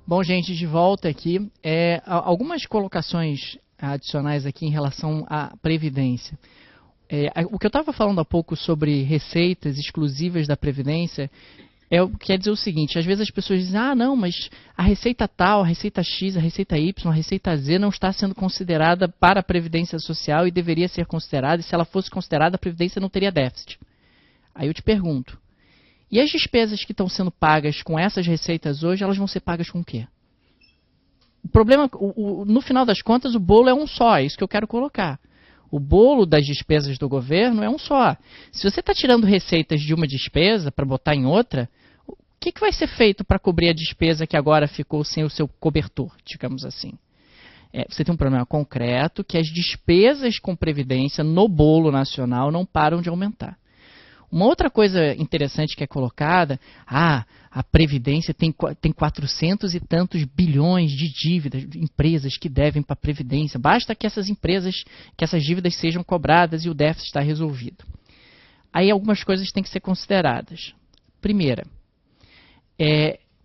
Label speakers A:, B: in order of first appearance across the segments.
A: Bom, gente, de volta aqui. Algumas colocações adicionais aqui em relação à Previdência. O que eu estava falando há pouco sobre receitas exclusivas da Previdência quer dizer o seguinte: às vezes as pessoas dizem, não, mas a receita tal, a receita X, a receita Y, a receita Z não está sendo considerada para a Previdência Social e deveria ser considerada, e se ela fosse considerada, a Previdência não teria déficit. Aí eu te pergunto, e as despesas que estão sendo pagas com essas receitas hoje, elas vão ser pagas com o quê? O problema, no final das contas, o bolo é um só, é isso que eu quero colocar. O bolo das despesas do governo é um só. Se você está tirando receitas de uma despesa para botar em outra, o que vai ser feito para cobrir a despesa que agora ficou sem o seu cobertor, digamos assim? Você tem um problema concreto que as despesas com previdência no bolo nacional não param de aumentar. Uma outra coisa interessante que é colocada, a Previdência tem 400 e tantos bilhões de dívidas, de empresas que devem para a Previdência. Basta que essas dívidas sejam cobradas e o déficit está resolvido. Aí algumas coisas têm que ser consideradas. Primeira,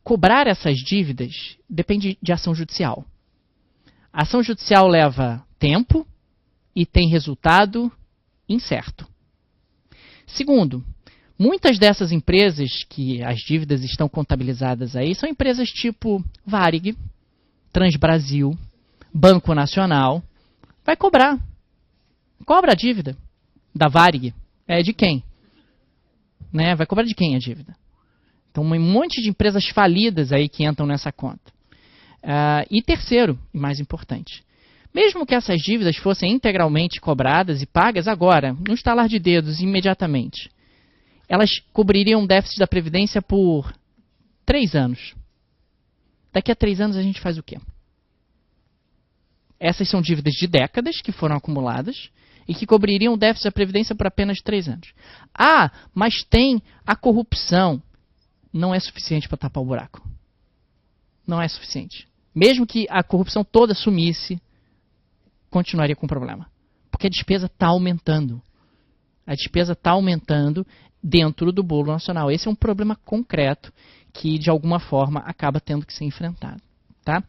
A: cobrar essas dívidas depende de ação judicial. A ação judicial leva tempo e tem resultado incerto. Segundo, muitas dessas empresas que as dívidas estão contabilizadas aí são empresas tipo Varig, Transbrasil, Banco Nacional. Vai cobrar. Cobra a dívida da Varig. É de quem? Vai cobrar de quem a dívida? Então, um monte de empresas falidas aí que entram nessa conta. E terceiro, e mais importante, mesmo que essas dívidas fossem integralmente cobradas e pagas agora, no estalar de dedos, imediatamente, elas cobririam o déficit da Previdência por 3 anos. Daqui a 3 anos a gente faz o quê? Essas são dívidas de décadas que foram acumuladas e que cobririam o déficit da Previdência por apenas 3 anos. Mas tem a corrupção. Não é suficiente para tapar o buraco. Não é suficiente. Mesmo que a corrupção toda sumisse, continuaria com problema. Porque a despesa está aumentando. A despesa está aumentando dentro do bolo nacional. Esse é um problema concreto que, de alguma forma, acaba tendo que ser enfrentado. Tá?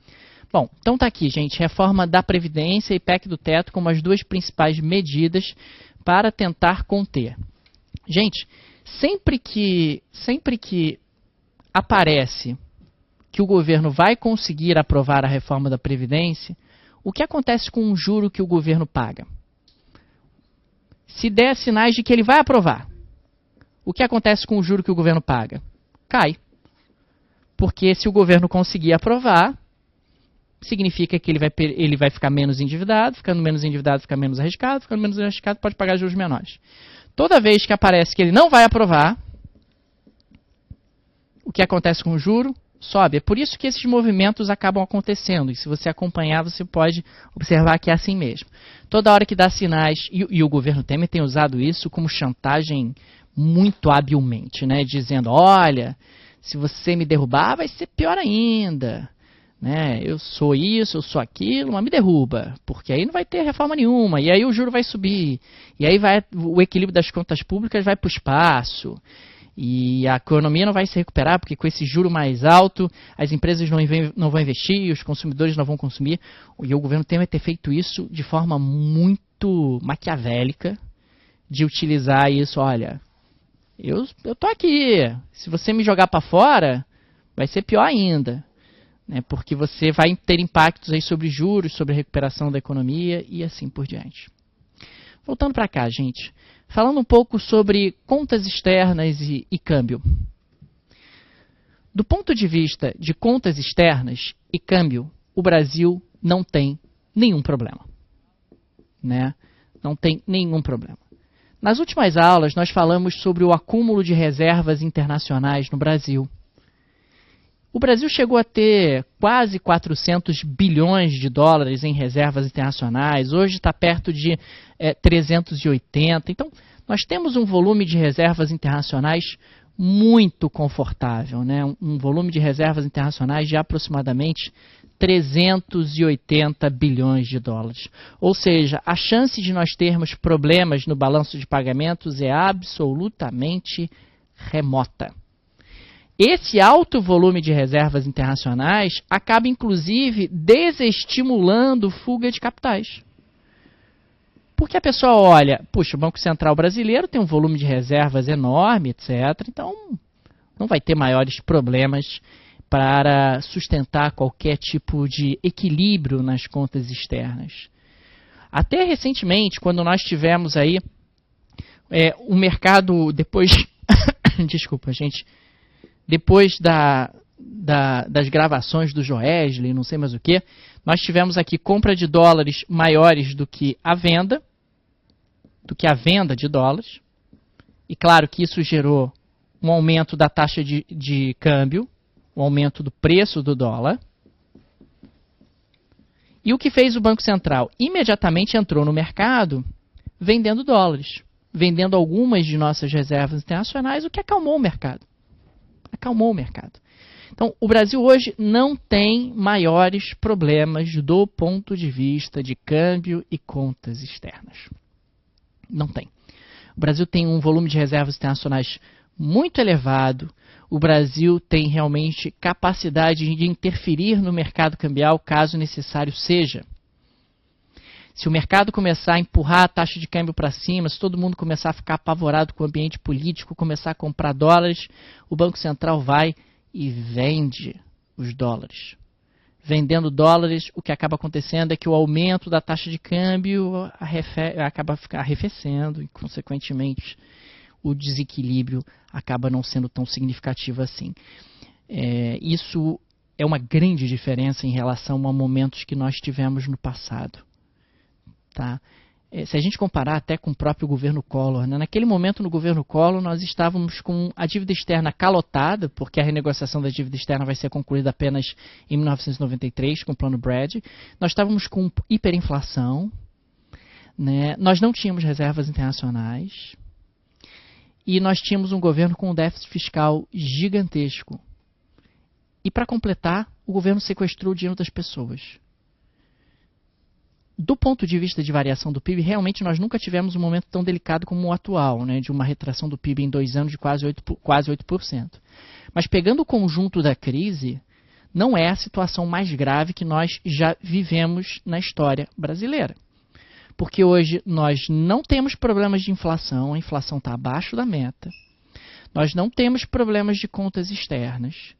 A: Bom, então está aqui, gente. Reforma da Previdência e PEC do Teto como as duas principais medidas para tentar conter. Gente, sempre que aparece que o governo vai conseguir aprovar a reforma da Previdência, o que acontece com o juro que o governo paga? Se der sinais de que ele vai aprovar, o que acontece com o juro que o governo paga? Cai. Porque se o governo conseguir aprovar, significa que ele vai ficar menos endividado, ficando menos endividado fica menos arriscado, ficando menos arriscado pode pagar juros menores. Toda vez que aparece que ele não vai aprovar, o que acontece com o juro? Sobe. É por isso que esses movimentos acabam acontecendo. E se você acompanhar, você pode observar que é assim mesmo. Toda hora que dá sinais, e o governo Temer tem usado isso como chantagem muito habilmente, né? Dizendo, olha, se você me derrubar, vai ser pior ainda. Eu sou isso, eu sou aquilo, mas me derruba. Porque aí não vai ter reforma nenhuma. E aí o juro vai subir. E aí o equilíbrio das contas públicas vai para o espaço. E a economia não vai se recuperar, porque com esse juro mais alto, as empresas não vão investir, os consumidores não vão consumir. E o governo Temer ter feito isso de forma muito maquiavélica, de utilizar isso, olha, eu tô aqui, se você me jogar para fora, vai ser pior ainda. Porque você vai ter impactos aí sobre juros, sobre a recuperação da economia e assim por diante. Voltando para cá, gente. Falando um pouco sobre contas externas e câmbio. Do ponto de vista de contas externas e câmbio, o Brasil não tem nenhum problema. Não tem nenhum problema. Nas últimas aulas, nós falamos sobre o acúmulo de reservas internacionais no Brasil. O Brasil chegou a ter quase 400 bilhões de dólares em reservas internacionais. Hoje está perto de 380. Então, nós temos um volume de reservas internacionais muito confortável. Um volume de reservas internacionais de aproximadamente 380 bilhões de dólares. Ou seja, a chance de nós termos problemas no balanço de pagamentos é absolutamente remota. esse alto volume de reservas internacionais acaba, inclusive, desestimulando fuga de capitais. Porque a pessoa olha, puxa, o Banco Central brasileiro tem um volume de reservas enorme, etc. Então, não vai ter maiores problemas para sustentar qualquer tipo de equilíbrio nas contas externas. Até recentemente, quando nós tivemos aí o mercado, depois, desculpa, gente, depois das gravações do Joesley, não sei mais o que, nós tivemos aqui compra de dólares maiores do que a venda de dólares. E claro que isso gerou um aumento da taxa de câmbio, um aumento do preço do dólar. E o que fez o Banco Central? Imediatamente entrou no mercado vendendo dólares, vendendo algumas de nossas reservas internacionais, o que acalmou o mercado. Então, o Brasil hoje não tem maiores problemas do ponto de vista de câmbio e contas externas. Não tem. O Brasil tem um volume de reservas internacionais muito elevado. O Brasil tem realmente capacidade de interferir no mercado cambial caso necessário seja. Se o mercado começar a empurrar a taxa de câmbio para cima, se todo mundo começar a ficar apavorado com o ambiente político, começar a comprar dólares, o Banco Central vai e vende os dólares. Vendendo dólares, o que acaba acontecendo é que o aumento da taxa de câmbio acaba arrefecendo e, consequentemente, o desequilíbrio acaba não sendo tão significativo assim. Isso é uma grande diferença em relação a momentos que nós tivemos no passado. Tá? Se a gente comparar até com o próprio governo Collor, né? Naquele momento no governo Collor nós estávamos com a dívida externa calotada, porque a renegociação da dívida externa vai ser concluída apenas em 1993 com o plano Brad. Nós estávamos com hiperinflação, né? Nós não tínhamos reservas internacionais e nós tínhamos um governo com um déficit fiscal gigantesco. E para completar, o governo sequestrou o dinheiro das pessoas. Do ponto de vista de variação do PIB, realmente nós nunca tivemos um momento tão delicado como o atual, né, de uma retração do PIB em 2 anos de quase 8%. Mas pegando o conjunto da crise, não é a situação mais grave que nós já vivemos na história brasileira. Porque hoje nós não temos problemas de inflação, a inflação está abaixo da meta. Nós não temos problemas de contas externas.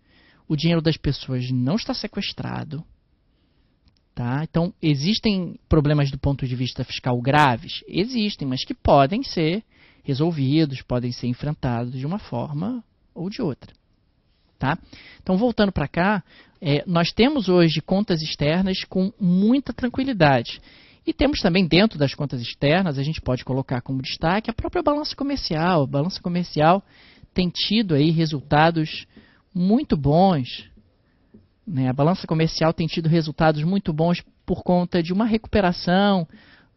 A: O dinheiro das pessoas não está sequestrado. Tá? Então, existem problemas do ponto de vista fiscal graves? Existem, mas que podem ser resolvidos, podem ser enfrentados de uma forma ou de outra. Tá? Então, voltando para cá, nós temos hoje contas externas com muita tranquilidade. E temos também dentro das contas externas, a gente pode colocar como destaque a própria balança comercial. A balança comercial tem tido aí resultados muito bons. A balança comercial tem tido resultados muito bons por conta de uma recuperação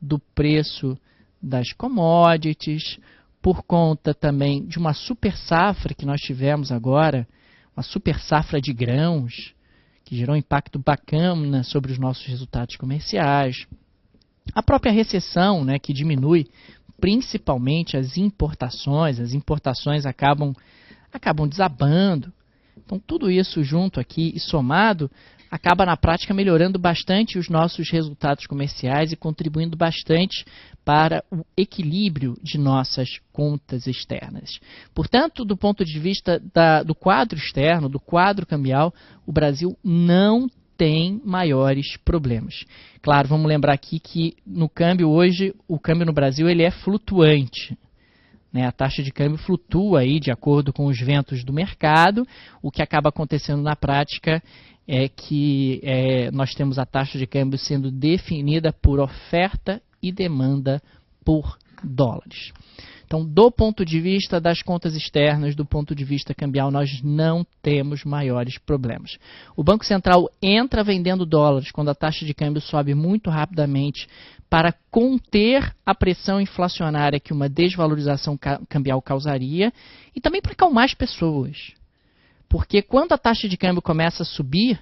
A: do preço das commodities, por conta também de uma super safra que nós tivemos agora, uma super safra de grãos, que gerou um impacto bacana sobre os nossos resultados comerciais. A própria recessão, né, que diminui principalmente as importações acabam desabando. Então, tudo isso junto aqui e somado, acaba na prática melhorando bastante os nossos resultados comerciais e contribuindo bastante para o equilíbrio de nossas contas externas. Portanto, do ponto de vista do quadro externo, do quadro cambial, o Brasil não tem maiores problemas. Claro, vamos lembrar aqui que no câmbio hoje, o câmbio no Brasil ele é flutuante. A taxa de câmbio flutua aí de acordo com os ventos do mercado. O que acaba acontecendo na prática é que nós temos a taxa de câmbio sendo definida por oferta e demanda por dólares. Então, do ponto de vista das contas externas, do ponto de vista cambial, nós não temos maiores problemas. O Banco Central entra vendendo dólares quando a taxa de câmbio sobe muito rapidamente para conter a pressão inflacionária que uma desvalorização cambial causaria e também para acalmar as pessoas. Porque quando a taxa de câmbio começa a subir,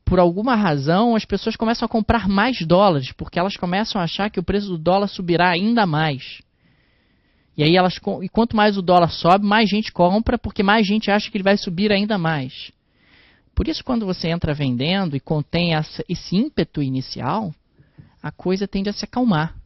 A: por alguma razão, as pessoas começam a comprar mais dólares, porque elas começam a achar que o preço do dólar subirá ainda mais. E aí e quanto mais o dólar sobe, mais gente compra, porque mais gente acha que ele vai subir ainda mais. Por isso, quando você entra vendendo e contém esse ímpeto inicial, a coisa tende a se acalmar.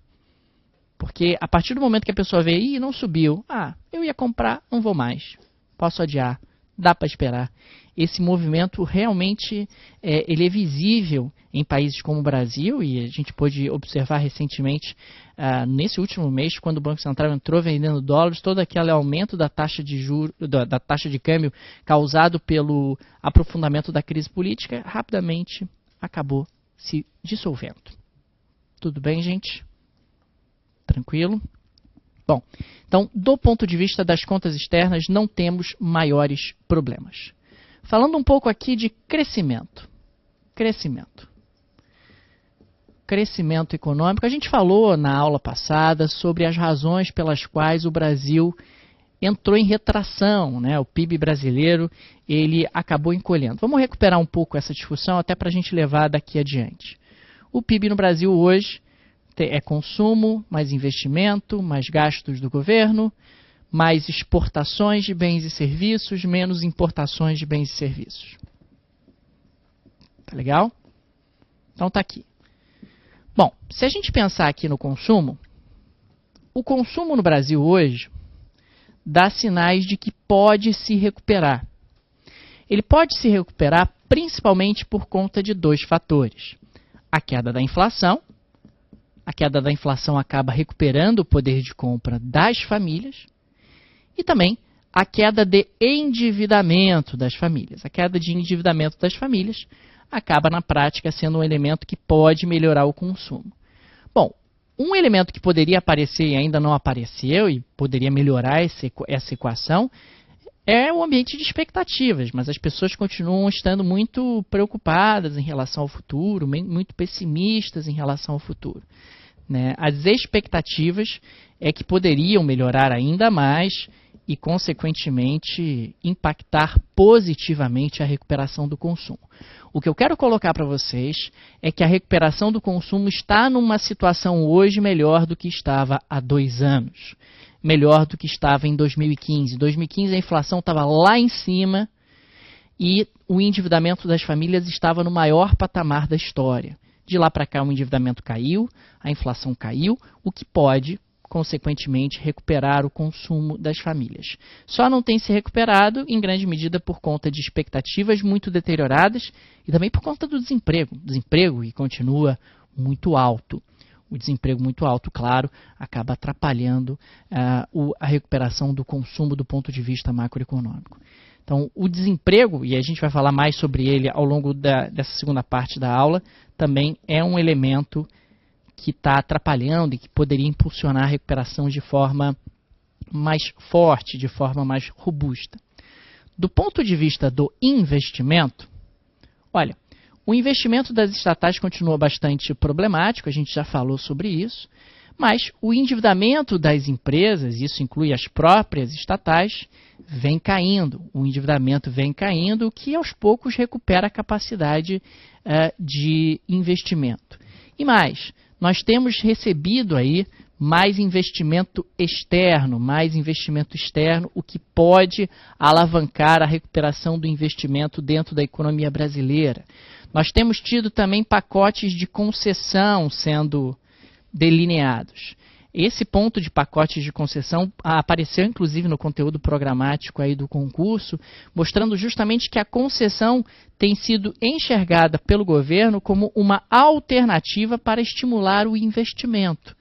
A: Porque a partir do momento que a pessoa vê, não subiu, eu ia comprar, não vou mais, posso adiar, dá para esperar. Esse movimento realmente ele é visível em países como o Brasil, e a gente pôde observar recentemente, nesse último mês, quando o Banco Central entrou vendendo dólares, todo aquele aumento da taxa de juros, da taxa de câmbio causado pelo aprofundamento da crise política, rapidamente acabou se dissolvendo. Tudo bem, gente? Tranquilo? Bom, então, do ponto de vista das contas externas, não temos maiores problemas. Falando um pouco aqui de crescimento. Crescimento econômico. A gente falou na aula passada sobre as razões pelas quais o Brasil entrou em retração, né? O PIB brasileiro ele acabou encolhendo. Vamos recuperar um pouco essa discussão até para a gente levar daqui adiante. O PIB no Brasil hoje é consumo, mais investimento, mais gastos do governo, mais exportações de bens e serviços, menos importações de bens e serviços. Tá legal? Então tá aqui. Bom, se a gente pensar aqui no consumo, o consumo no Brasil hoje dá sinais de que pode se recuperar. Ele pode se recuperar principalmente por conta de dois fatores. A queda da inflação. A queda da inflação acaba recuperando o poder de compra das famílias. E também a queda de endividamento das famílias. A queda de endividamento das famílias acaba, na prática, sendo um elemento que pode melhorar o consumo. Bom, um elemento que poderia aparecer e ainda não apareceu e poderia melhorar essa equação é o ambiente de expectativas, mas as pessoas continuam estando muito preocupadas em relação ao futuro, muito pessimistas em relação ao futuro. Né? As expectativas é que poderiam melhorar ainda mais e, consequentemente, impactar positivamente a recuperação do consumo. O que eu quero colocar para vocês é que a recuperação do consumo está numa situação hoje melhor do que estava há 2 anos. Melhor do que estava em 2015. Em 2015 a inflação estava lá em cima e o endividamento das famílias estava no maior patamar da história. De lá para cá o endividamento caiu, a inflação caiu, o que pode, consequentemente, recuperar o consumo das famílias. Só não tem se recuperado, em grande medida, por conta de expectativas muito deterioradas e também por conta do desemprego. Desemprego que continua muito alto. O desemprego muito alto, claro, acaba atrapalhando a recuperação do consumo do ponto de vista macroeconômico. Então, o desemprego, e a gente vai falar mais sobre ele ao longo dessa segunda parte da aula, também é um elemento que está atrapalhando e que poderia impulsionar a recuperação de forma mais forte, de forma mais robusta. Do ponto de vista do investimento, olha, o investimento das estatais continua bastante problemático, a gente já falou sobre isso, mas o endividamento das empresas, isso inclui as próprias estatais, vem caindo. O endividamento vem caindo, o que aos poucos recupera a capacidade de investimento. E mais, nós temos recebido aí mais investimento externo, o que pode alavancar a recuperação do investimento dentro da economia brasileira. Nós temos tido também pacotes de concessão sendo delineados. Esse ponto de pacotes de concessão apareceu inclusive no conteúdo programático aí do concurso, mostrando justamente que a concessão tem sido enxergada pelo governo como uma alternativa para estimular o investimento,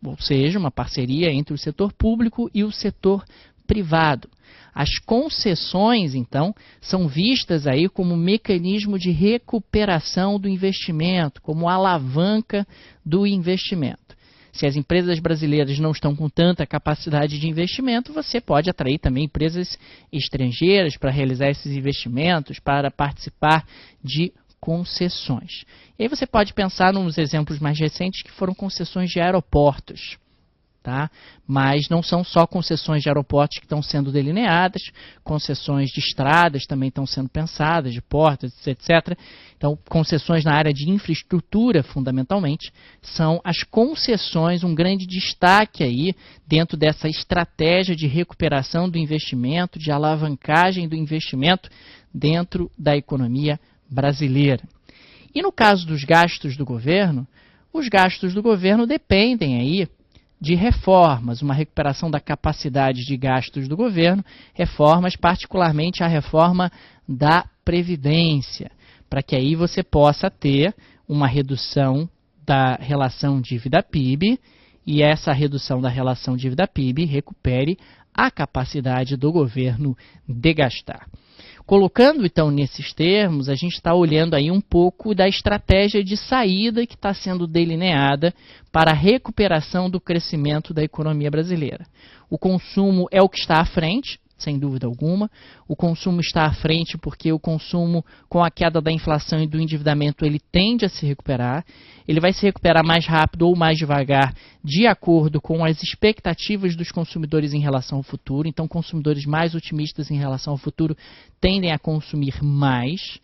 A: ou seja, uma parceria entre o setor público e o setor privado. As concessões, então, são vistas aí como mecanismo de recuperação do investimento, como alavanca do investimento. Se as empresas brasileiras não estão com tanta capacidade de investimento, você pode atrair também empresas estrangeiras para realizar esses investimentos, para participar de concessões. E aí você pode pensar nos exemplos mais recentes que foram concessões de aeroportos. Tá? Mas não são só concessões de aeroportos que estão sendo delineadas, concessões de estradas também estão sendo pensadas, de portas, etc. Então, concessões na área de infraestrutura, fundamentalmente, são as concessões, um grande destaque aí dentro dessa estratégia de recuperação do investimento, de alavancagem do investimento dentro da economia brasileira. E no caso dos gastos do governo, os gastos do governo dependem aí de reformas, uma recuperação da capacidade de gastos do governo, reformas, particularmente a reforma da Previdência, para que aí você possa ter uma redução da relação dívida-PIB e essa redução da relação dívida-PIB recupere a capacidade do governo de gastar. Colocando, então, nesses termos, a gente está olhando aí um pouco da estratégia de saída que está sendo delineada para a recuperação do crescimento da economia brasileira. O consumo é o que está à frente, sem dúvida alguma. O consumo está à frente porque o consumo, com a queda da inflação e do endividamento, ele tende a se recuperar. Ele vai se recuperar mais rápido ou mais devagar, de acordo com as expectativas dos consumidores em relação ao futuro. Então, consumidores mais otimistas em relação ao futuro tendem a consumir mais.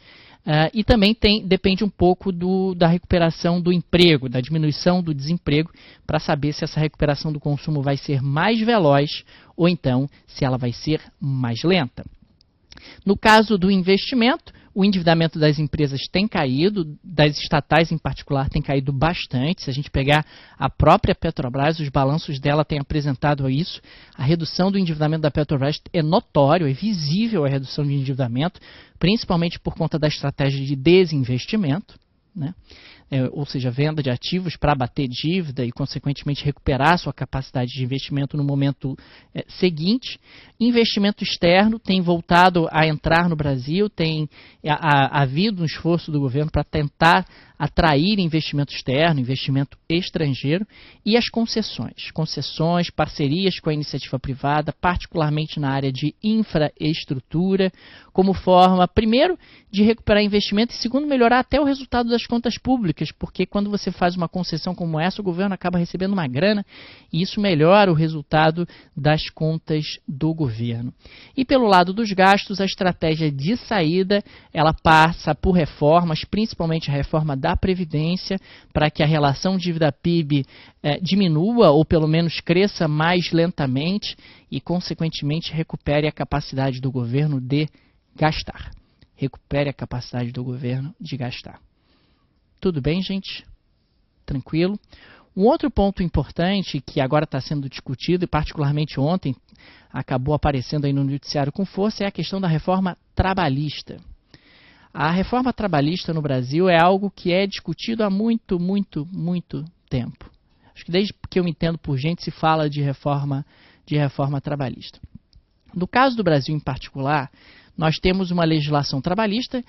A: E também depende um pouco da recuperação do emprego, da diminuição do desemprego, para saber se essa recuperação do consumo vai ser mais veloz ou então se ela vai ser mais lenta. No caso do investimento, o endividamento das empresas tem caído, das estatais em particular tem caído bastante. Se a gente pegar a própria Petrobras, os balanços dela têm apresentado isso. A redução do endividamento da Petrobras é notório, é visível a redução de endividamento, principalmente por conta da estratégia de desinvestimento, né? Ou seja, venda de ativos para abater dívida e, consequentemente, recuperar sua capacidade de investimento no momento seguinte. Investimento externo tem voltado a entrar no Brasil, tem havido um esforço do governo para tentar atrair investimento externo, investimento estrangeiro, e as concessões, parcerias com a iniciativa privada, particularmente na área de infraestrutura, como forma, primeiro, de recuperar investimento e, segundo, melhorar até o resultado das contas públicas, porque quando você faz uma concessão como essa, o governo acaba recebendo uma grana e isso melhora o resultado das contas do governo. E pelo lado dos gastos, a estratégia de saída, ela passa por reformas, principalmente a reforma da Previdência, para que a relação dívida-PIB diminua ou pelo menos cresça mais lentamente e, consequentemente, recupere a capacidade do governo de gastar. Recupere a capacidade do governo de gastar. Tudo bem, gente? Tranquilo? Um outro ponto importante que agora está sendo discutido, e particularmente ontem acabou aparecendo aí no noticiário com força, é a questão da reforma trabalhista. A reforma trabalhista no Brasil é algo que é discutido há muito tempo. Acho que desde que eu me entendo por gente se fala de reforma trabalhista. No caso do Brasil em particular, nós temos uma legislação trabalhista,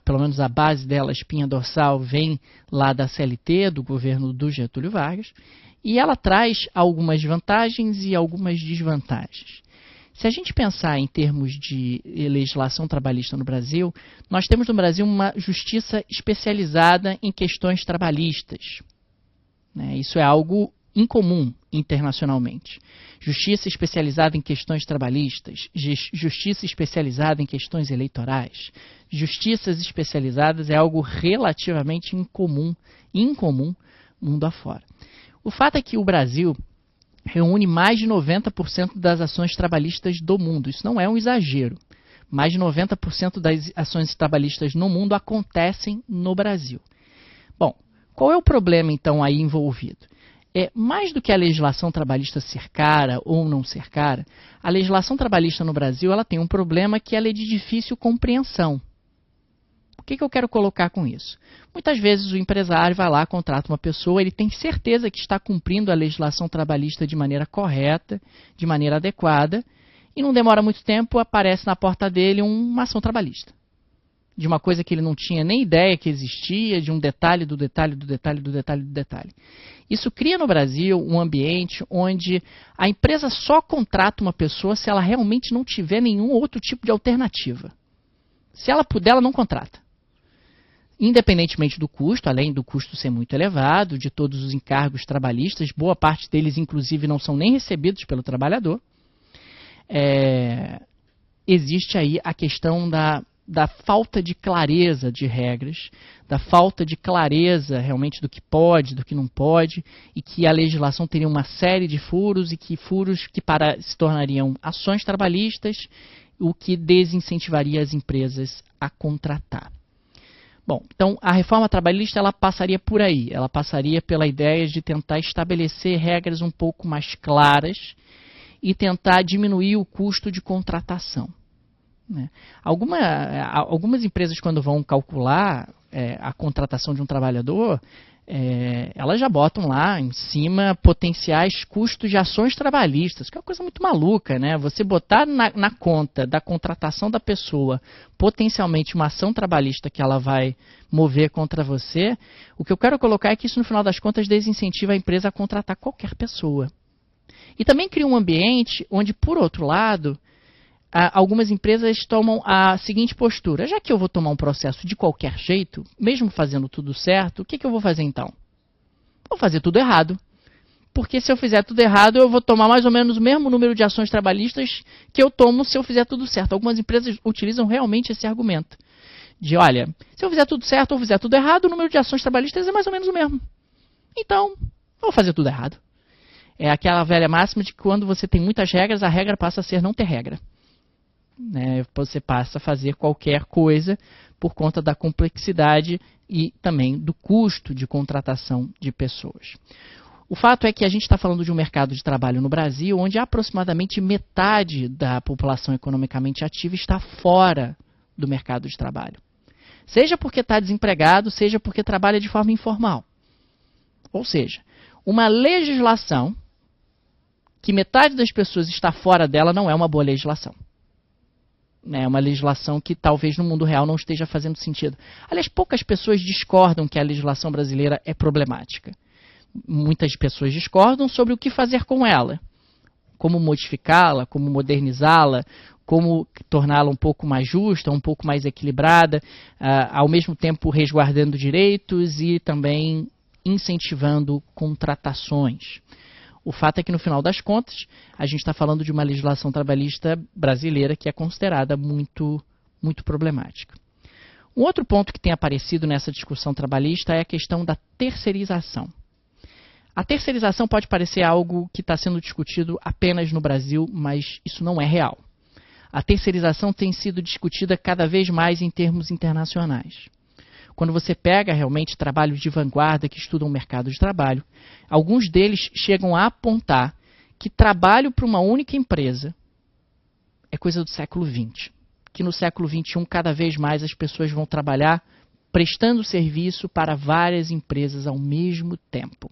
A: pelo menos a base dela, a espinha dorsal, vem lá da CLT, do governo do Getúlio Vargas, e ela traz algumas vantagens e algumas desvantagens. Se a gente pensar em termos de legislação trabalhista no Brasil, nós temos no Brasil uma justiça especializada em questões trabalhistas. Isso é algo incomum internacionalmente. Justiça especializada em questões trabalhistas, justiça especializada em questões eleitorais. Justiças especializadas é algo relativamente incomum mundo afora. O fato é que o Brasil reúne mais de 90% das ações trabalhistas do mundo. Isso não é um exagero. Mais de 90% das ações trabalhistas no mundo acontecem no Brasil. Bom, qual é o problema então aí envolvido? Mais do que a legislação trabalhista ser cara ou não ser cara, a legislação trabalhista no Brasil ela tem um problema que ela é de difícil compreensão. O que eu quero colocar com isso? Muitas vezes o empresário vai lá, contrata uma pessoa, ele tem certeza que está cumprindo a legislação trabalhista de maneira correta, de maneira adequada, e não demora muito tempo, aparece na porta dele uma ação trabalhista. De uma coisa que ele não tinha nem ideia que existia, de um detalhe do detalhe do detalhe do detalhe do detalhe. Isso cria no Brasil um ambiente onde a empresa só contrata uma pessoa se ela realmente não tiver nenhum outro tipo de alternativa. Se ela puder, ela não contrata. Independentemente do custo, além do custo ser muito elevado, de todos os encargos trabalhistas, boa parte deles, inclusive, não são nem recebidos pelo trabalhador, existe aí a questão da falta de clareza de regras, da falta de clareza realmente do que pode, do que não pode, e que a legislação teria uma série de furos, e que furos que se tornariam ações trabalhistas, o que desincentivaria as empresas a contratar. Bom, então a reforma trabalhista ela passaria por aí, ela passaria pela ideia de tentar estabelecer regras um pouco mais claras e tentar diminuir o custo de contratação. Né? Algumas empresas, quando vão calcular a contratação de um trabalhador, elas já botam lá em cima potenciais custos de ações trabalhistas, que é uma coisa muito maluca, né? Você botar na conta da contratação da pessoa potencialmente uma ação trabalhista que ela vai mover contra você, o que eu quero colocar é que isso, no final das contas, desincentiva a empresa a contratar qualquer pessoa. E também cria um ambiente onde, por outro lado, algumas empresas tomam a seguinte postura: já que eu vou tomar um processo de qualquer jeito, mesmo fazendo tudo certo, o que eu vou fazer então? Vou fazer tudo errado. Porque se eu fizer tudo errado, eu vou tomar mais ou menos o mesmo número de ações trabalhistas que eu tomo se eu fizer tudo certo. Algumas empresas utilizam realmente esse argumento. De, olha, se eu fizer tudo certo ou fizer tudo errado, o número de ações trabalhistas é mais ou menos o mesmo. Então, vou fazer tudo errado. É aquela velha máxima de que quando você tem muitas regras, a regra passa a ser não ter regra. Você passa a fazer qualquer coisa por conta da complexidade e também do custo de contratação de pessoas. O fato é que a gente está falando de um mercado de trabalho no Brasil onde aproximadamente metade da população economicamente ativa está fora do mercado de trabalho. Seja porque está desempregado, seja porque trabalha de forma informal. Ou seja, uma legislação que metade das pessoas está fora dela não é uma boa legislação. É uma legislação que talvez no mundo real não esteja fazendo sentido. Aliás, poucas pessoas discordam que a legislação brasileira é problemática. Muitas pessoas discordam sobre o que fazer com ela. Como modificá-la, como modernizá-la, como torná-la um pouco mais justa, um pouco mais equilibrada, ao mesmo tempo resguardando direitos e também incentivando contratações. O fato é que, no final das contas, a gente está falando de uma legislação trabalhista brasileira que é considerada muito, muito problemática. Um outro ponto que tem aparecido nessa discussão trabalhista é a questão da terceirização. A terceirização pode parecer algo que está sendo discutido apenas no Brasil, mas isso não é real. A terceirização tem sido discutida cada vez mais em termos internacionais. Quando você pega realmente trabalhos de vanguarda que estudam o mercado de trabalho, alguns deles chegam a apontar que trabalho para uma única empresa é coisa do século XX. Que no século XXI, cada vez mais as pessoas vão trabalhar prestando serviço para várias empresas ao mesmo tempo.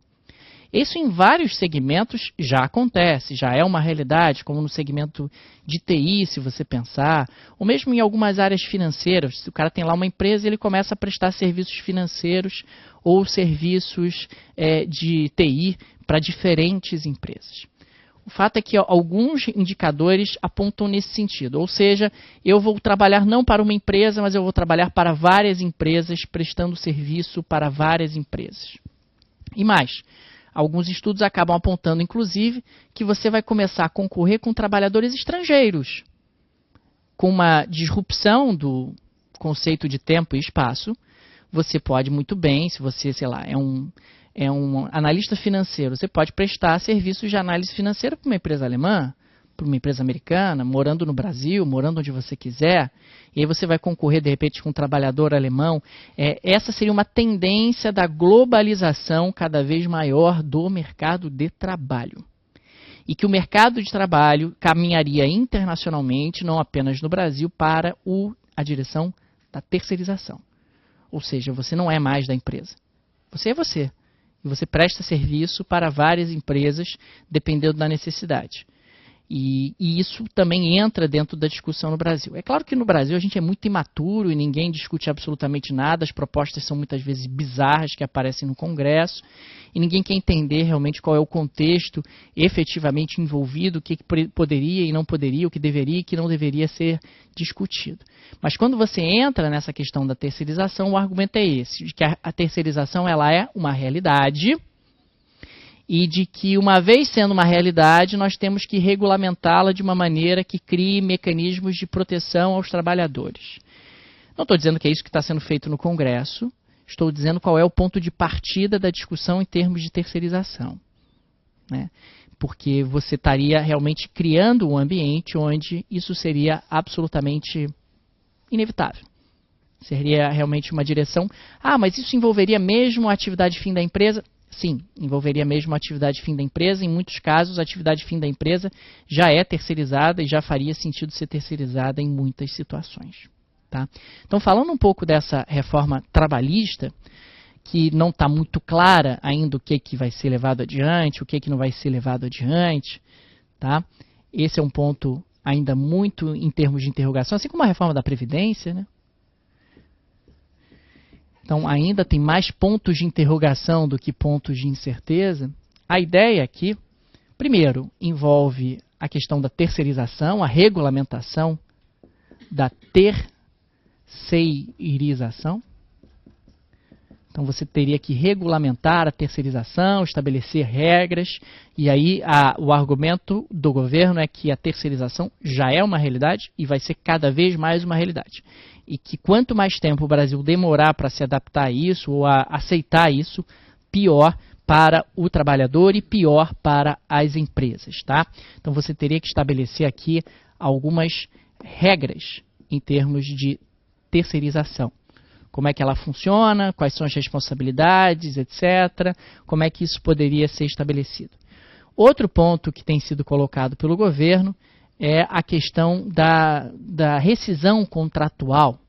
A: Isso em vários segmentos já acontece, já é uma realidade, como no segmento de TI, se você pensar, ou mesmo em algumas áreas financeiras. Se o cara tem lá uma empresa, ele começa a prestar serviços financeiros ou serviços de TI para diferentes empresas. O fato é que alguns indicadores apontam nesse sentido, ou seja, eu vou trabalhar não para uma empresa, mas eu vou trabalhar para várias empresas, prestando serviço para várias empresas. E mais, alguns estudos acabam apontando, inclusive, que você vai começar a concorrer com trabalhadores estrangeiros. Com uma disrupção do conceito de tempo e espaço, você pode muito bem, se você, sei lá, é um analista financeiro, você pode prestar serviços de análise financeira para uma empresa alemã, para uma empresa americana, morando no Brasil, morando onde você quiser, e aí você vai concorrer, de repente, com um trabalhador alemão. Essa seria uma tendência da globalização cada vez maior do mercado de trabalho. E que o mercado de trabalho caminharia internacionalmente, não apenas no Brasil, para a direção da terceirização. Ou seja, você não é mais da empresa. Você é você. E você presta serviço para várias empresas, dependendo da necessidade. E isso também entra dentro da discussão no Brasil. É claro que no Brasil a gente é muito imaturo e ninguém discute absolutamente nada, as propostas são muitas vezes bizarras que aparecem no Congresso e ninguém quer entender realmente qual é o contexto efetivamente envolvido, o que poderia e não poderia, o que deveria e que não deveria ser discutido. Mas quando você entra nessa questão da terceirização, o argumento é esse, de que a terceirização ela é uma realidade e de que, uma vez sendo uma realidade, nós temos que regulamentá-la de uma maneira que crie mecanismos de proteção aos trabalhadores. Não estou dizendo que é isso que está sendo feito no Congresso, estou dizendo qual é o ponto de partida da discussão em termos de terceirização, né? Porque você estaria realmente criando um ambiente onde isso seria absolutamente inevitável. Seria realmente uma direção, mas isso envolveria mesmo a atividade fim da empresa? Sim, envolveria mesmo a atividade fim da empresa. Em muitos casos, a atividade fim da empresa já é terceirizada e já faria sentido ser terceirizada em muitas situações. Tá? Então, falando um pouco dessa reforma trabalhista, que não está muito clara ainda o que vai ser levado adiante, o que não vai ser levado adiante, tá? Esse é um ponto ainda muito em termos de interrogação, assim como a reforma da Previdência, né? Então, ainda tem mais pontos de interrogação do que pontos de incerteza. A ideia aqui, primeiro, envolve a questão da terceirização, a regulamentação da terceirização. Então, você teria que regulamentar a terceirização, estabelecer regras, e aí o argumento do governo é que a terceirização já é uma realidade e vai ser cada vez mais uma realidade. E que quanto mais tempo o Brasil demorar para se adaptar a isso ou a aceitar isso, pior para o trabalhador e pior para as empresas, tá? Então você teria que estabelecer aqui algumas regras em termos de terceirização. Como é que ela funciona, quais são as responsabilidades, etc. Como é que isso poderia ser estabelecido. Outro ponto que tem sido colocado pelo governo é a questão da rescisão contratual,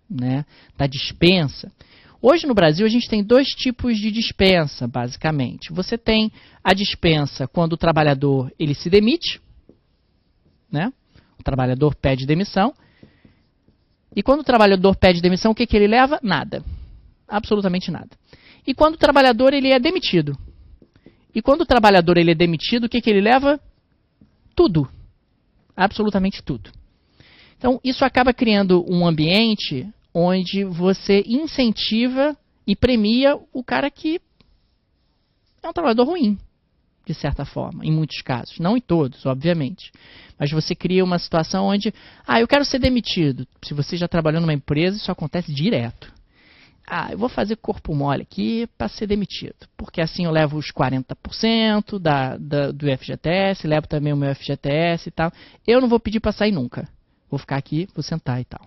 A: né, da dispensa. Hoje no Brasil a gente tem dois tipos de dispensa, basicamente. Você tem a dispensa quando o trabalhador ele se demite, né? O trabalhador pede demissão. E quando o trabalhador pede demissão, o que ele leva? Nada. Absolutamente nada. E quando o trabalhador ele é demitido? E quando o trabalhador ele é demitido, o que ele leva? Tudo. Absolutamente tudo. Então, isso acaba criando um ambiente onde você incentiva e premia o cara que é um trabalhador ruim, de certa forma, em muitos casos. Não em todos, obviamente. Mas você cria uma situação onde, eu quero ser demitido. Se você já trabalhou numa empresa, isso acontece direto. Eu vou fazer corpo mole aqui para ser demitido, porque assim eu levo os 40% do FGTS, levo também o meu FGTS e tal. Eu não vou pedir para sair nunca. Vou ficar aqui, vou sentar e tal.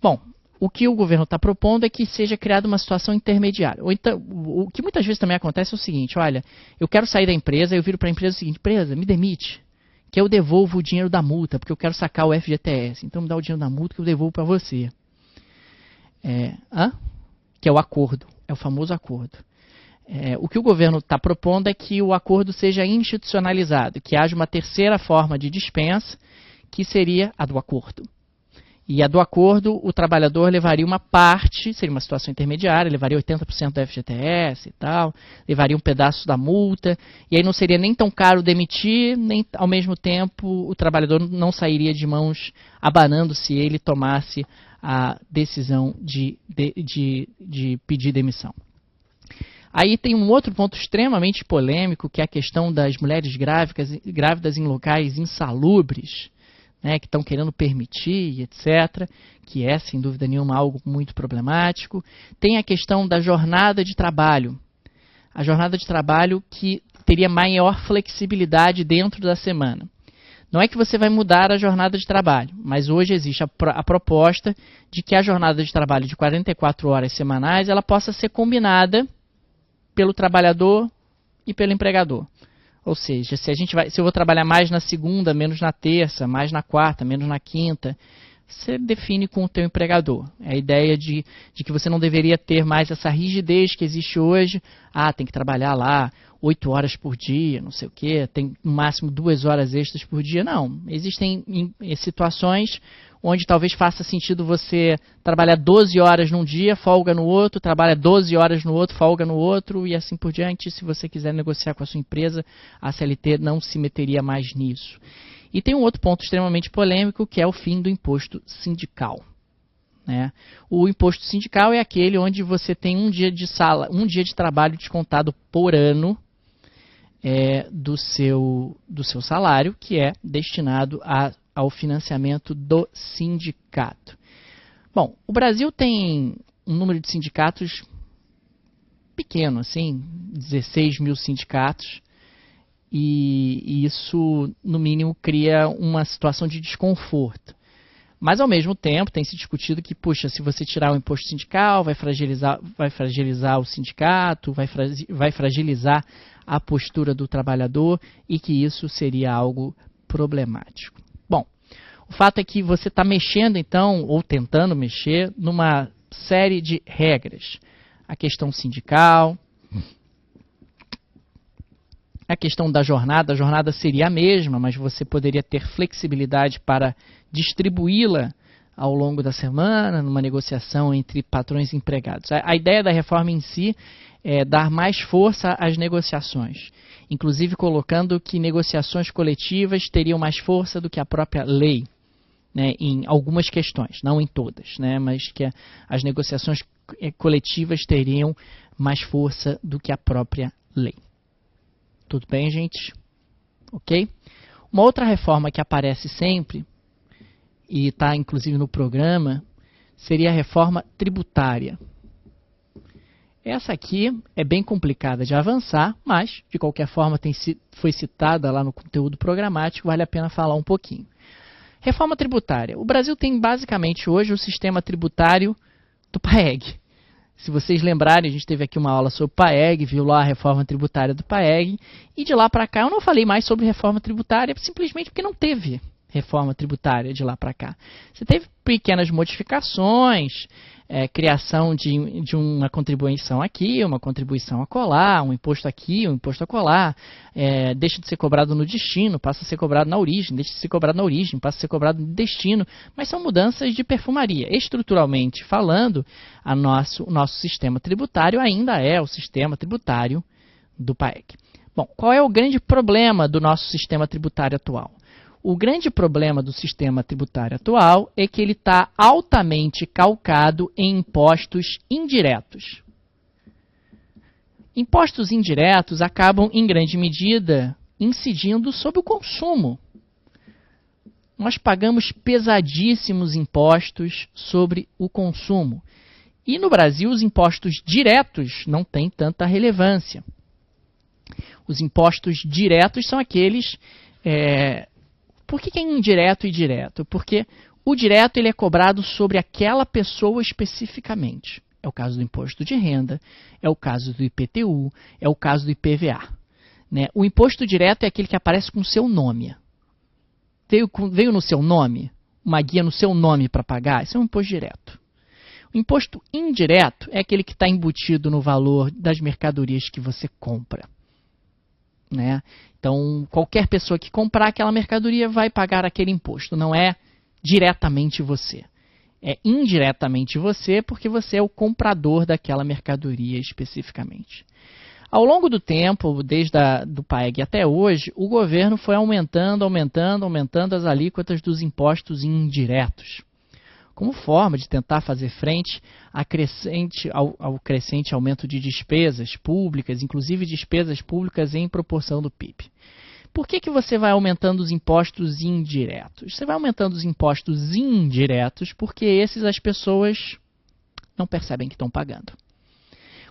A: Bom, o que o governo está propondo é que seja criada uma situação intermediária. Ou então, o que muitas vezes também acontece é o seguinte, olha, eu quero sair da empresa, eu viro para a empresa o seguinte, empresa, me demite, que eu devolvo o dinheiro da multa, porque eu quero sacar o FGTS. Então me dá o dinheiro da multa que eu devolvo para você. Que é o acordo, é o famoso acordo. O que o governo está propondo é que o acordo seja institucionalizado, que haja uma terceira forma de dispensa, que seria a do acordo. E a do acordo, o trabalhador levaria uma parte, seria uma situação intermediária, levaria 80% do FGTS e tal, levaria um pedaço da multa, e aí não seria nem tão caro demitir, nem ao mesmo tempo o trabalhador não sairia de mãos abanando se ele tomasse a decisão de pedir demissão. Aí tem um outro ponto extremamente polêmico, que é a questão das mulheres grávidas em locais insalubres, né, que estão querendo permitir, etc., que é, sem dúvida nenhuma, algo muito problemático. Tem a questão da jornada de trabalho. A jornada de trabalho que teria maior flexibilidade dentro da semana. Não é que você vai mudar a jornada de trabalho, mas hoje existe a proposta de que a jornada de trabalho de 44 horas semanais ela possa ser combinada pelo trabalhador e pelo empregador. Ou seja, se eu vou trabalhar mais na segunda, menos na terça, mais na quarta, menos na quinta, você define com o teu empregador. É a ideia de que você não deveria ter mais essa rigidez que existe hoje. Tem que trabalhar lá 8 horas por dia, não sei o quê, tem no máximo 2 horas extras por dia. Não, existem situações onde talvez faça sentido você trabalhar 12 horas num dia, folga no outro, trabalha 12 horas no outro, folga no outro e assim por diante. Se você quiser negociar com a sua empresa, a CLT não se meteria mais nisso. E tem um outro ponto extremamente polêmico, que é o fim do imposto sindical. Né? O imposto sindical é aquele onde você tem um dia de trabalho descontado por ano do seu salário, que é destinado ao financiamento do sindicato. Bom, o Brasil tem um número de sindicatos pequeno, assim, 16 mil sindicatos, e isso, no mínimo, cria uma situação de desconforto. Mas, ao mesmo tempo, tem se discutido que, puxa, se você tirar o imposto sindical, vai fragilizar o sindicato, vai fragilizar a postura do trabalhador e que isso seria algo problemático. Bom, o fato é que você está mexendo, então, ou tentando mexer, numa série de regras. A questão sindical, a questão da jornada, a jornada seria a mesma, mas você poderia ter flexibilidade para distribuí-la ao longo da semana, numa negociação entre patrões e empregados. A ideia da reforma em si é dar mais força às negociações, inclusive colocando que negociações coletivas teriam mais força do que a própria lei, né, em algumas questões, não em todas, né, mas que as negociações coletivas teriam mais força do que a própria lei. Tudo bem, gente? Ok? Uma outra reforma que aparece sempre, e está inclusive no programa, seria a reforma tributária. Essa aqui é bem complicada de avançar, mas, de qualquer forma, foi citada lá no conteúdo programático, vale a pena falar um pouquinho. Reforma tributária. O Brasil tem basicamente hoje o sistema tributário do PAEG. Se vocês lembrarem, a gente teve aqui uma aula sobre o PAEG, viu lá a reforma tributária do PAEG, e de lá para cá eu não falei mais sobre reforma tributária, simplesmente porque não teve reforma tributária de lá para cá. Você teve pequenas modificações, criação de uma contribuição aqui, uma contribuição acolá, um imposto aqui, um imposto acolá, deixa de ser cobrado no destino, passa a ser cobrado na origem, deixa de ser cobrado na origem, passa a ser cobrado no destino, mas são mudanças de perfumaria. Estruturalmente falando, o nosso sistema tributário ainda é o sistema tributário do PAEG. Bom, qual é o grande problema do nosso sistema tributário atual? O grande problema do sistema tributário atual é que ele está altamente calcado em impostos indiretos. Impostos indiretos acabam, em grande medida, incidindo sobre o consumo. Nós pagamos pesadíssimos impostos sobre o consumo. E no Brasil, os impostos diretos não têm tanta relevância. Os impostos diretos são aqueles... Por que é indireto e direto? Porque o direto ele é cobrado sobre aquela pessoa especificamente. É o caso do imposto de renda, é o caso do IPTU, é o caso do IPVA. Né? O imposto direto é aquele que aparece com o seu nome. Veio no seu nome? Uma guia no seu nome para pagar? Isso é um imposto direto. O imposto indireto é aquele que está embutido no valor das mercadorias que você compra. Né? Então, qualquer pessoa que comprar aquela mercadoria vai pagar aquele imposto. Não é diretamente você. É indiretamente você, porque você é o comprador daquela mercadoria especificamente. Ao longo do tempo, desde do PAEG até hoje, o governo foi aumentando as alíquotas dos impostos indiretos, como forma de tentar fazer frente ao crescente aumento de despesas públicas, inclusive despesas públicas em proporção do PIB. Por que você vai aumentando os impostos indiretos? Você vai aumentando os impostos indiretos porque esses as pessoas não percebem que estão pagando.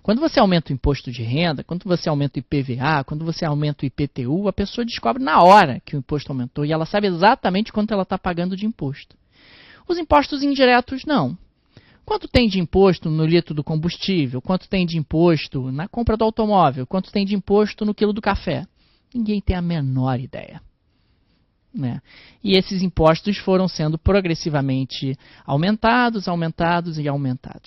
A: Quando você aumenta o imposto de renda, quando você aumenta o IPVA, quando você aumenta o IPTU, a pessoa descobre na hora que o imposto aumentou e ela sabe exatamente quanto ela está pagando de imposto. Os impostos indiretos, não. Quanto tem de imposto no litro do combustível? Quanto tem de imposto na compra do automóvel? Quanto tem de imposto no quilo do café? Ninguém tem a menor ideia. né? E esses impostos foram sendo progressivamente aumentados.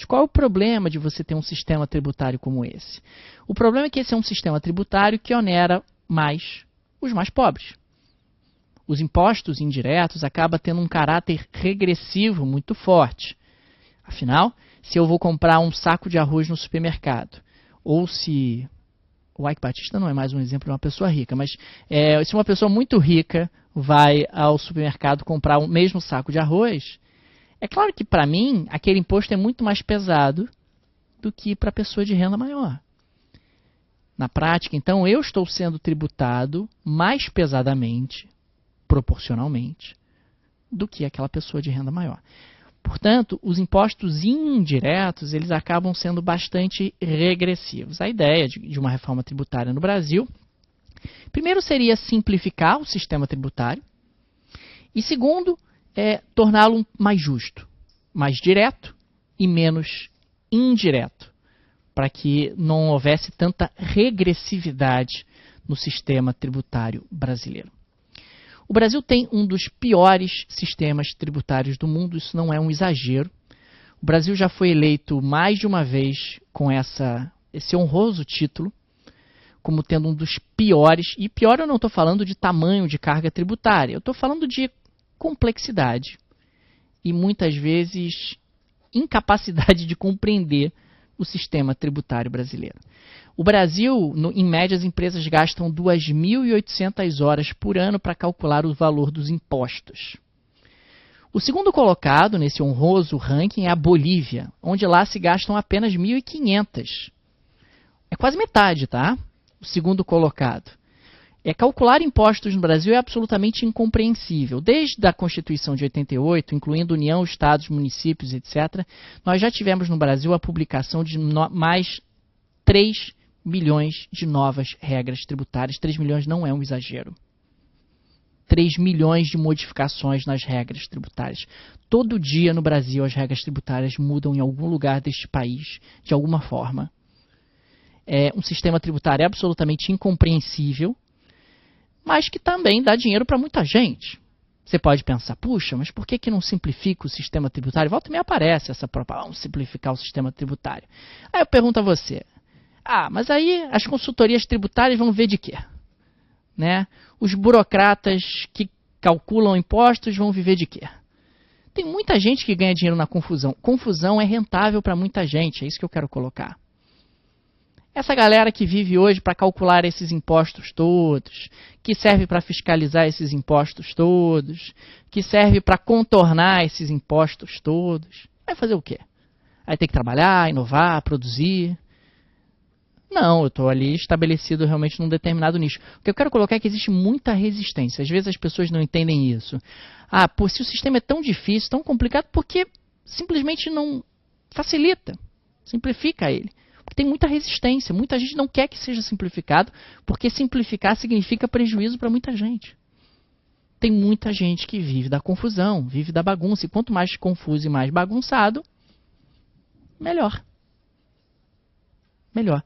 A: Qual é o problema de você ter um sistema tributário como esse? O problema é que esse é um sistema tributário que onera mais os mais pobres. Os impostos indiretos acabam tendo um caráter regressivo muito forte. Afinal, se eu vou comprar um saco de arroz no supermercado, ou se... O Ike Batista não é mais um exemplo de uma pessoa rica, mas se uma pessoa muito rica vai ao supermercado comprar o mesmo saco de arroz, é claro que para mim aquele imposto é muito mais pesado do que para a pessoa de renda maior. Na prática, então, eu estou sendo tributado mais pesadamente, proporcionalmente, do que aquela pessoa de renda maior. Portanto, os impostos indiretos, eles acabam sendo bastante regressivos. A ideia de uma reforma tributária no Brasil, primeiro seria simplificar o sistema tributário e segundo, torná-lo mais justo, mais direto e menos indireto, para que não houvesse tanta regressividade no sistema tributário brasileiro. O Brasil tem um dos piores sistemas tributários do mundo, isso não é um exagero. O Brasil já foi eleito mais de uma vez com esse honroso título, como tendo um dos piores, e pior eu não estou falando de tamanho de carga tributária, eu estou falando de complexidade e muitas vezes incapacidade de compreender o sistema tributário brasileiro. O Brasil, em média, as empresas gastam 2.800 horas por ano para calcular o valor dos impostos. O segundo colocado nesse honroso ranking é a Bolívia, onde lá se gastam apenas 1.500. É quase metade, tá? O segundo colocado. Calcular impostos no Brasil é absolutamente incompreensível. Desde a Constituição de 88, incluindo União, Estados, municípios, etc., nós já tivemos no Brasil a publicação de mais 3 milhões de novas regras tributárias. 3 milhões não é um exagero. 3 milhões de modificações nas regras tributárias. Todo dia no Brasil as regras tributárias mudam em algum lugar deste país, de alguma forma. É um sistema tributário absolutamente incompreensível, mas que também dá dinheiro para muita gente. Você pode pensar, puxa, mas por que não simplifica o sistema tributário? Volta e me aparece essa própria, vamos simplificar o sistema tributário. Aí eu pergunto a você, mas aí as consultorias tributárias vão ver de quê? Né? Os burocratas que calculam impostos vão viver de quê? Tem muita gente que ganha dinheiro na confusão. Confusão é rentável para muita gente, é isso que eu quero colocar. Essa galera que vive hoje para calcular esses impostos todos, que serve para fiscalizar esses impostos todos, que serve para contornar esses impostos todos, vai fazer o quê? Vai ter que trabalhar, inovar, produzir? Não, eu estou ali estabelecido realmente num determinado nicho. O que eu quero colocar é que existe muita resistência. Às vezes as pessoas não entendem isso. Se o sistema é tão difícil, tão complicado, por que simplesmente não facilita, simplifica ele? Porque tem muita resistência, muita gente não quer que seja simplificado, porque simplificar significa prejuízo para muita gente. Tem muita gente que vive da confusão, vive da bagunça, e quanto mais confuso e mais bagunçado, melhor. Melhor.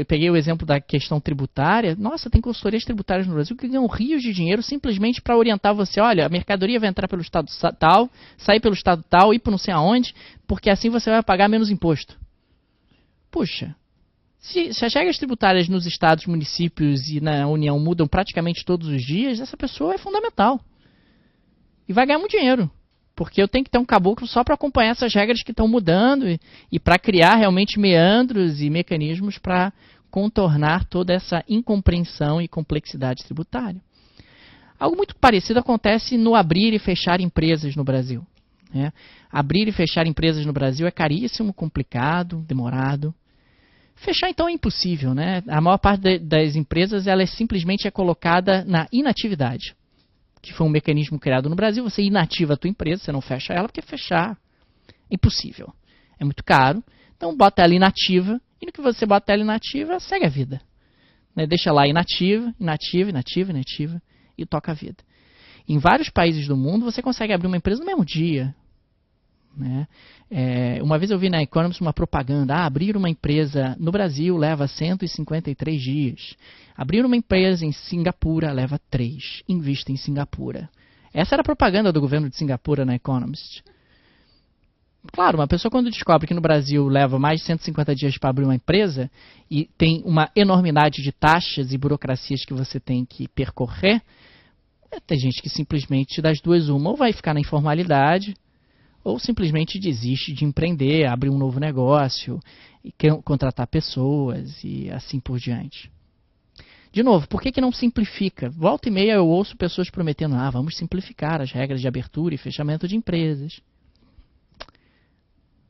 A: Peguei o exemplo da questão tributária, nossa, tem consultorias tributárias no Brasil que ganham rios de dinheiro simplesmente para orientar você, olha, a mercadoria vai entrar pelo estado tal, sair pelo estado tal, ir para não sei aonde, porque assim você vai pagar menos imposto. Puxa, se as regras tributárias nos estados, municípios e na União mudam praticamente todos os dias, essa pessoa é fundamental. E vai ganhar muito dinheiro. Porque eu tenho que ter um caboclo só para acompanhar essas regras que estão mudando e para criar realmente meandros e mecanismos para contornar toda essa incompreensão e complexidade tributária. Algo muito parecido acontece no abrir e fechar empresas no Brasil. Né? Abrir e fechar empresas no Brasil é caríssimo, complicado, demorado. Fechar, então, é impossível, né? A maior parte das empresas ela simplesmente é colocada na inatividade, que foi um mecanismo criado no Brasil. Você inativa a tua empresa, você não fecha ela, porque fechar é impossível. É muito caro. Então, bota ela inativa, e no que você bota ela inativa, segue a vida. Né? Deixa lá inativa, e toca a vida. Em vários países do mundo, você consegue abrir uma empresa no mesmo dia. Né? Uma vez eu vi na Economist uma propaganda, abrir uma empresa no Brasil leva 153 dias. Abrir uma empresa em Singapura leva 3. Invista em Singapura. Essa era a propaganda do governo de Singapura na Economist. Claro, uma pessoa quando descobre que no Brasil leva mais de 150 dias para abrir uma empresa e tem uma enormidade de taxas e burocracias que você tem que percorrer, tem gente que simplesmente das duas uma, ou vai ficar na informalidade, ou simplesmente desiste de empreender, abrir um novo negócio, e contratar pessoas e assim por diante. De novo, por que não simplifica? Volta e meia eu ouço pessoas prometendo, vamos simplificar as regras de abertura e fechamento de empresas.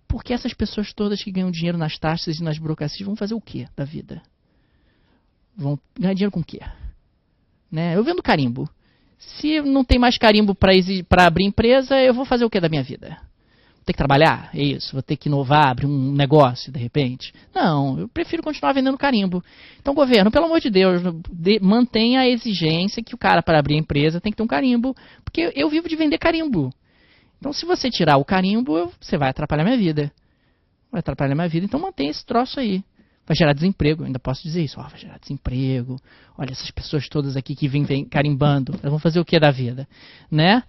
A: Porque essas pessoas todas que ganham dinheiro nas taxas e nas burocracias vão fazer o quê da vida? Vão ganhar dinheiro com o quê? Né? Eu vendo carimbo. Se não tem mais carimbo para abrir empresa, eu vou fazer o que da minha vida? Vou ter que trabalhar? É isso? Vou ter que inovar, abrir um negócio de repente? Não, eu prefiro continuar vendendo carimbo. Então, governo, pelo amor de Deus, mantenha a exigência que o cara, para abrir a empresa, tem que ter um carimbo. Porque eu vivo de vender carimbo. Então, se você tirar o carimbo, você vai atrapalhar minha vida. Vai atrapalhar minha vida, então mantenha esse troço aí. Vai gerar desemprego, ainda posso dizer isso. Vai gerar desemprego. Olha, essas pessoas todas aqui que vêm carimbando, elas vão fazer o que da vida? Né?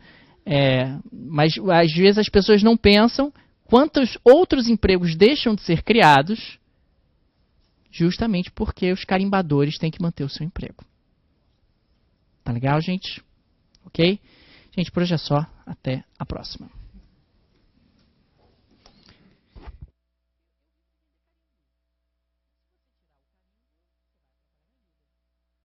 A: Mas às vezes as pessoas não pensam quantos outros empregos deixam de ser criados justamente porque os carimbadores têm que manter o seu emprego. Tá legal, gente? Ok? Gente, por hoje é só. Até a próxima.